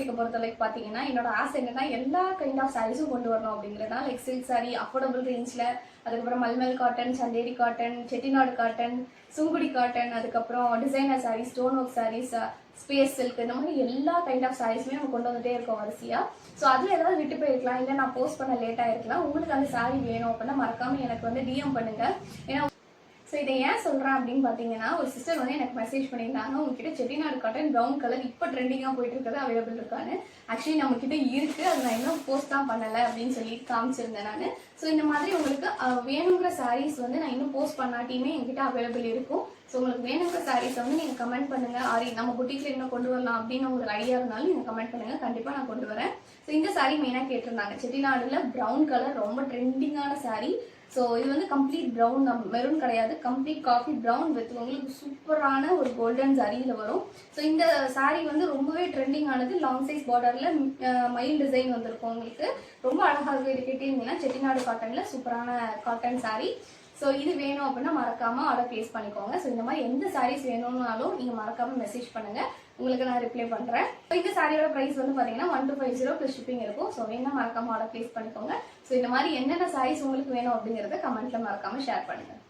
டேக்கு பொறுத்தவரைக்கும் பார்த்தீங்கன்னா என்னோட ஆசை என்னன்னா எல்லா கைண்ட் ஆஃப் சாரீஸும் கொண்டு வரணும் அப்படிங்கிறதுனால லைக் சில்க் சாரீ அஃபோர்டபுள் ரேஞ்சில், அதுக்கப்புறம் mulmul cotton, Chanderi cotton, Chettinadu cotton, Sungudi cotton, அதுக்கப்புறம் designer saris, stone work saris, space silk, இந்த மாதிரி எல்லா கைண்ட் ஆஃப் சாரீஸுமே நம்ம கொண்டு வந்துட்டே இருக்கோம் வரிசையாக. ஸோ அதில் ஏதாவது விட்டு போயிருக்கலாம், இல்லை நான் போஸ்ட் பண்ண லேட்டாக இருக்கலாம். உங்களுக்கு அந்த சாரீ வேணும் அப்படின்னா மறக்காமல் எனக்கு வந்து டிஎம் பண்ணுங்கள். ஏன்னா ஸோ இதை ஏன் சொல்கிறேன் அப்படின்னு பார்த்தீங்கன்னா, ஒரு சிஸ்டர் வந்து எனக்கு மெசேஜ் பண்ணியிருந்தாங்க, உங்ககிட்ட செட்டிநாடு காட்டன் ப்ரௌன் கலர் இப்போ ட்ரெண்டிங்காக போயிட்டு இருக்கிறது அவைலபிள் இருக்கான்னு. ஆக்சுவலி நம்மக்கிட்ட இருக்குது, அது நான் இன்னும் போஸ்ட் தான் பண்ணலை அப்படின்னு சொல்லி காமிச்சிருந்தேன் நான். ஸோ இந்த மாதிரி உங்களுக்கு வேணுங்கிற சாரீஸ் வந்து நான் இன்னும் போஸ்ட் பண்ணாட்டியுமே என்கிட்ட அவைலபிள் இருக்கும். ஸோ உங்களுக்கு வேணுங்கிற சாரீஸை வந்து நீங்கள் கமெண்ட் பண்ணுங்கள், ஆரி நம்ம புட்டிக்கில் இன்னும் கொண்டு வரலாம் அப்படின்னு உங்களுக்கு ஐடியா இருந்தாலும் நீங்கள் கமெண்ட் பண்ணுங்கள், கண்டிப்பாக நான் கொண்டு வரேன். ஸோ இந்த சாரீ மெயினாக கேட்டிருந்தாங்க, செட்டிநாடுல ப்ரௌன் கலர் ரொம்ப ட்ரெண்டிங்கான சாரீ. ஸோ இது வந்து கம்ப்ளீட் ப்ரௌன், மெரூன் கிடையாது, கம்ப்ளீட் காஃபி ப்ரௌன் வித் உங்களுக்கு சூப்பரான ஒரு கோல்டன் ஜரியில் வரும். ஸோ இந்த சாரீ வந்து ரொம்பவே ட்ரெண்டிங் ஆனது. லாங் சைஸ் பார்டரில் மயில் டிசைன் வந்திருக்கும் உங்களுக்கு, ரொம்ப அழகாக இது கேட்டீங்கன்னா செட்டிநாடு காட்டனில் சூப்பரான காட்டன் சாரீ. ஸோ இது வேணும் அப்படின்னா மறக்காமல் ஆர்டர் ப்ளேஸ் பண்ணிக்கோங்க. ஸோ இந்த மாதிரி எந்த சாரீஸ் வேணும்னாலும் நீங்கள் மறக்காமல் மெசேஜ் பண்ணுங்கள், உங்களுக்கு நான் ரிப்ளை பண்ணுறேன். ஸோ இந்த சாரியோட ப்ரைஸ் வந்து பார்த்தீங்கன்னா 1250 ப்ளஸ் ஷிப்பிங் இருக்கும். ஸோ வேணால் மறக்காமல் ஆர்டர் ப்ளேஸ் பண்ணிக்கோங்க. ஸோ இந்த மாதிரி என்னென்ன சாரீஸ் உங்களுக்கு வேணும் அப்படிங்கிறத கமெண்ட்டில் மறக்காமல் ஷேர் பண்ணுங்கள்.